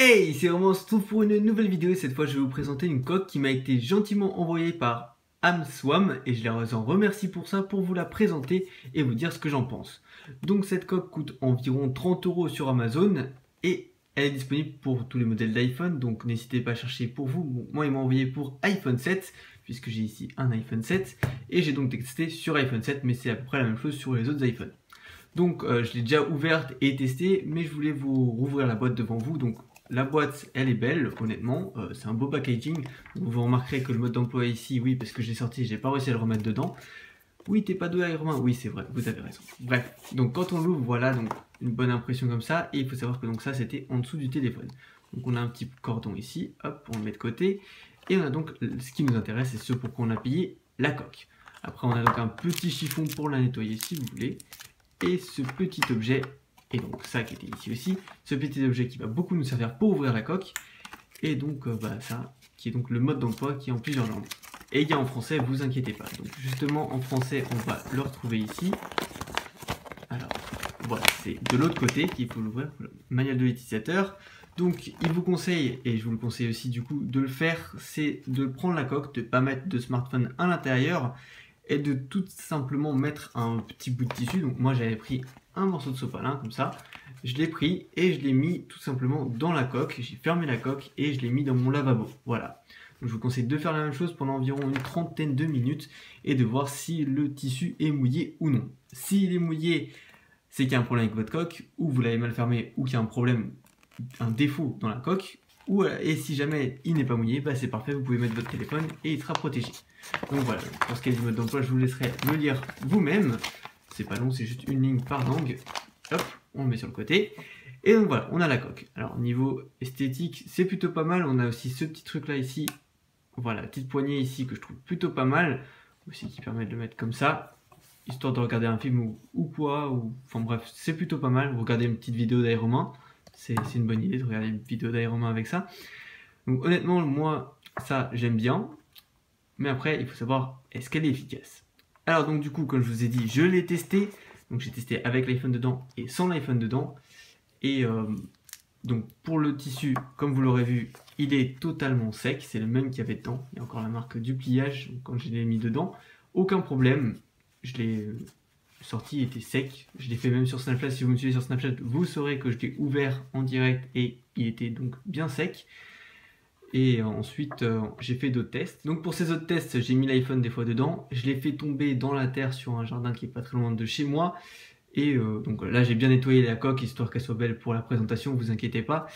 Hey, c'est vraiment se trouve pour une nouvelle vidéo et cette fois je vais vous présenter une coque qui m'a été gentiment envoyée par Amswam et je les en remercie pour ça pour vous la présenter et vous dire ce que j'en pense. Donc cette coque coûte environ 30 € sur Amazon et elle est disponible pour tous les modèles d'iPhone, donc n'hésitez pas à chercher pour vous. Bon, moi il m'a envoyé pour iPhone 7 puisque j'ai ici un iPhone 7 et j'ai donc testé sur iPhone 7 mais c'est à peu près la même chose sur les autres iPhones. Donc je l'ai déjà ouverte et testée mais je voulais vous rouvrir la boîte devant vous. Donc la boîte, elle est belle, honnêtement, c'est un beau packaging. Vous remarquerez que le mode d'emploi ici, oui, parce que j'ai sorti, j'ai pas réussi à le remettre dedans. Oui, t'es pas doué à Iron Man, oui, c'est vrai, vous avez raison. Bref, donc quand on l'ouvre, voilà, donc une bonne impression comme ça. Et il faut savoir que donc ça, c'était en dessous du téléphone. Donc on a un petit cordon ici, hop, on le met de côté. Et on a donc, ce qui nous intéresse, c'est ce pour quoi on a payé la coque. Après, on a donc un petit chiffon pour la nettoyer si vous voulez. Et ce petit objet, et donc ça qui était ici aussi, ce petit objet qui va beaucoup nous servir pour ouvrir la coque, et donc ça, qui est donc le mode d'emploi qui est en plusieurs langues. Et il y a en français, vous inquiétez pas. Donc justement en français, on va le retrouver ici. Alors voilà, c'est de l'autre côté qu'il faut l'ouvrir, le manuel de l'utilisateur. Donc il vous conseille, et je vous le conseille aussi du coup, de le faire, c'est de prendre la coque, de ne pas mettre de smartphone à l'intérieur, et de tout simplement mettre un petit bout de tissu. Donc moi j'avais pris un morceau de sopalin comme ça, je l'ai pris et je l'ai mis tout simplement dans la coque, j'ai fermé la coque et je l'ai mis dans mon lavabo, voilà. Donc je vous conseille de faire la même chose pendant environ une trentaine de minutes et de voir si le tissu est mouillé ou non. S'il est mouillé, c'est qu'il y a un problème avec votre coque, ou vous l'avez mal fermé, ou qu'il y a un problème, un défaut dans la coque, et si jamais il n'est pas mouillé, bah c'est parfait, vous pouvez mettre votre téléphone et il sera protégé. Donc voilà, pour ce qui est du mode d'emploi, je vous laisserai le lire vous-même. C'est pas long, c'est juste une ligne par langue. Hop, on le met sur le côté. Et donc voilà, on a la coque. Alors niveau esthétique, c'est plutôt pas mal. On a aussi ce petit truc là ici. Voilà, la petite poignée ici que je trouve plutôt pas mal. Aussi qui permet de le mettre comme ça. Histoire de regarder un film ou quoi. Enfin bref, c'est plutôt pas mal. Vous regardez une petite vidéo d'Iron Man. C'est une bonne idée de regarder une vidéo d'Iron Man avec ça. Donc honnêtement, moi, ça j'aime bien. Mais après, il faut savoir, est-ce qu'elle est efficace? Alors donc du coup, comme je vous ai dit, je l'ai testé. Donc j'ai testé avec l'iPhone dedans et sans l'iPhone dedans. Et donc pour le tissu, comme vous l'aurez vu, il est totalement sec. C'est le même qu'il y avait dedans. Il y a encore la marque du pliage quand je l'ai mis dedans. Aucun problème. Je l'ai sorti, il était sec. Je l'ai fait même sur Snapchat. Si vous me suivez sur Snapchat, vous saurez que je l'ai ouvert en direct et il était donc bien sec. Et ensuite, j'ai fait d'autres tests. Donc pour ces autres tests, j'ai mis l'iPhone des fois dedans. Je l'ai fait tomber dans la terre sur un jardin qui est pas très loin de chez moi. Et donc là, j'ai bien nettoyé la coque, histoire qu'elle soit belle pour la présentation, vous inquiétez pas.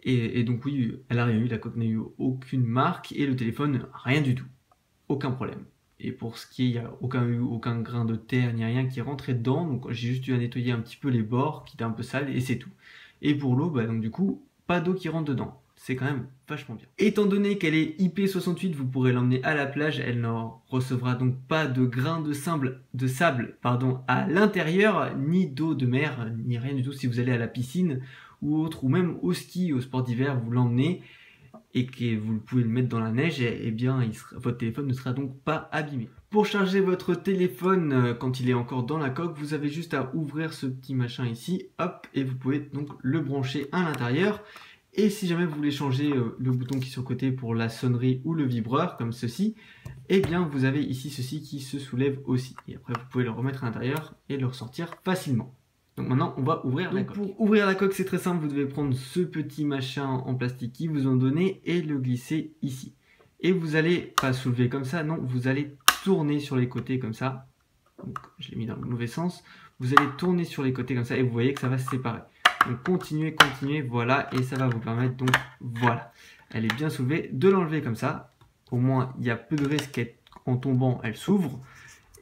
Et donc oui, elle a rien eu, la coque n'a eu aucune marque. Et le téléphone, rien du tout. Aucun problème. Et pour ce qui est, il n'y a aucun grain de terre, ni rien qui est rentré dedans. Donc j'ai juste eu à nettoyer un petit peu les bords, qui étaient un peu sales, et c'est tout. Et pour l'eau, bah, donc du coup, pas d'eau qui rentre dedans. C'est quand même vachement bien. Étant donné qu'elle est IP68, vous pourrez l'emmener à la plage. Elle n'en recevra donc pas de grains de sable à l'intérieur, ni d'eau de mer, ni rien du tout. Si vous allez à la piscine ou autre, ou même au ski, au sport d'hiver, vous l'emmenez et que vous pouvez le mettre dans la neige, et bien votre téléphone ne sera donc pas abîmé. Pour charger votre téléphone quand il est encore dans la coque, vous avez juste à ouvrir ce petit machin ici, hop, et vous pouvez donc le brancher à l'intérieur. Et si jamais vous voulez changer le bouton qui est sur le côté pour la sonnerie ou le vibreur, comme ceci, eh bien vous avez ici ceci qui se soulève aussi. Et après vous pouvez le remettre à l'intérieur et le ressortir facilement. Donc maintenant on va ouvrir la coque. Pour ouvrir la coque, c'est très simple, vous devez prendre ce petit machin en plastique qui vous ont donné et le glisser ici. Et vous allez pas soulever comme ça, non, vous allez tourner sur les côtés comme ça. Donc je l'ai mis dans le mauvais sens. Vous allez tourner sur les côtés comme ça et vous voyez que ça va se séparer. Donc continuez, voilà, et ça va vous permettre, donc voilà, elle est bien soulevée, de l'enlever comme ça, au moins il y a peu de risque qu'en tombant elle s'ouvre,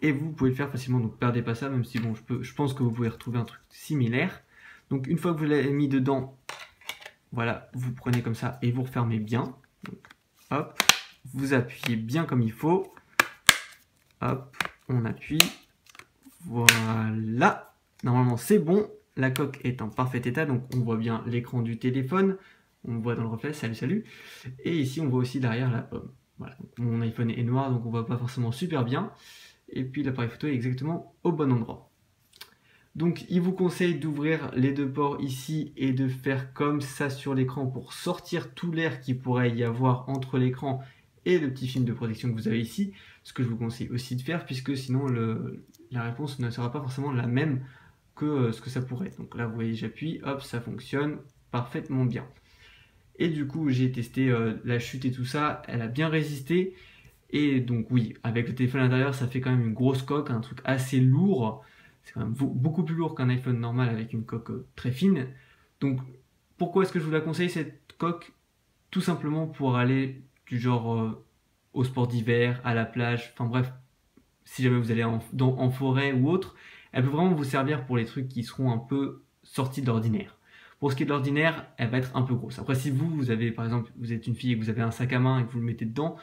et vous pouvez le faire facilement, donc perdez pas ça, même si bon, je pense que vous pouvez retrouver un truc similaire. Donc une fois que vous l'avez mis dedans, voilà, vous prenez comme ça et vous refermez bien, donc, hop, vous appuyez bien comme il faut, hop, on appuie, voilà, normalement c'est bon. La coque est en parfait état, donc on voit bien l'écran du téléphone, on voit dans le reflet, salut salut, et ici on voit aussi derrière la pomme. Voilà, donc mon iPhone est noir, donc on voit pas forcément super bien, et puis l'appareil photo est exactement au bon endroit. Donc il vous conseille d'ouvrir les deux ports ici et de faire comme ça sur l'écran pour sortir tout l'air qu'il pourrait y avoir entre l'écran et le petit film de protection que vous avez ici. Ce que je vous conseille aussi de faire puisque sinon la réponse ne sera pas forcément la même que ce que ça pourrait. Donc là vous voyez j'appuie, hop ça fonctionne parfaitement bien. Et du coup j'ai testé la chute et tout ça, elle a bien résisté. Et donc oui, avec le téléphone à l'intérieur ça fait quand même une grosse coque, un truc assez lourd. C'est quand même beaucoup plus lourd qu'un iPhone normal avec une coque très fine. Donc pourquoi est-ce que je vous la conseille cette coque? Tout simplement pour aller du genre au sport d'hiver, à la plage, enfin bref, si jamais vous allez en forêt ou autre, elle peut vraiment vous servir pour les trucs qui seront un peu sortis de l'ordinaire. Pour ce qui est de l'ordinaire, elle va être un peu grosse. Après si vous avez par exemple, vous êtes une fille et que vous avez un sac à main et que vous le mettez dedans,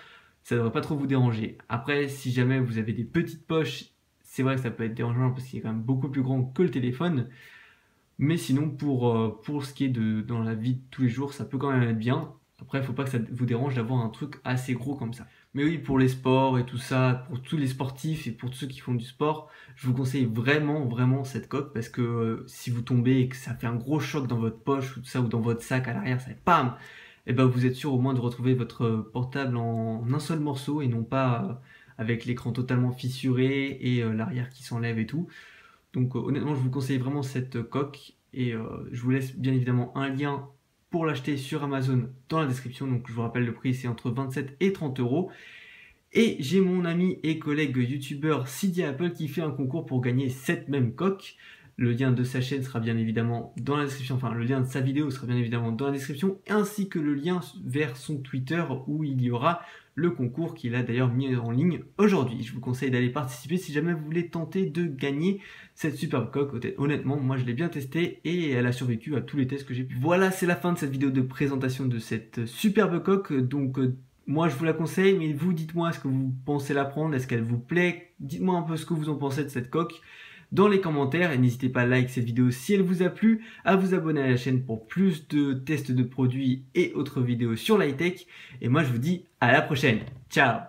ça ne devrait pas trop vous déranger. Après si jamais vous avez des petites poches, c'est vrai que ça peut être dérangeant parce qu'il est quand même beaucoup plus grand que le téléphone. Mais sinon, pour ce qui est dans la vie de tous les jours, ça peut quand même être bien. Après, il ne faut pas que ça vous dérange d'avoir un truc assez gros comme ça. Mais oui, pour les sports et tout ça, pour tous les sportifs et pour tous ceux qui font du sport, je vous conseille vraiment cette coque parce que si vous tombez et que ça fait un gros choc dans votre poche ou tout ça, ou dans votre sac à l'arrière, ça fait PAM! Et ben vous êtes sûr au moins de retrouver votre portable en un seul morceau et non pas avec l'écran totalement fissuré et l'arrière qui s'enlève et tout. Donc honnêtement, je vous conseille vraiment cette coque et je vous laisse bien évidemment un lien pour l'acheter sur Amazon dans la description. Donc je vous rappelle le prix, c'est entre 27 et 30 euros. Et j'ai mon ami et collègue youtubeur Cydia Apple qui fait un concours pour gagner cette même coque. Le lien de sa chaîne sera bien évidemment dans la description, enfin le lien de sa vidéo sera bien évidemment dans la description, ainsi que le lien vers son Twitter où il y aura le concours qu'il a d'ailleurs mis en ligne aujourd'hui. Je vous conseille d'aller participer si jamais vous voulez tenter de gagner cette superbe coque. Honnêtement, moi je l'ai bien testée et elle a survécu à tous les tests que j'ai pu. Voilà, c'est la fin de cette vidéo de présentation de cette superbe coque. Donc moi je vous la conseille, mais vous dites-moi, est-ce que vous pensez la prendre? Est-ce qu'elle vous plaît? Dites-moi un peu ce que vous en pensez de cette coque dans les commentaires et n'hésitez pas à like cette vidéo si elle vous a plu, à vous abonner à la chaîne pour plus de tests de produits et autres vidéos sur l'high-tech. Et moi je vous dis à la prochaine. Ciao!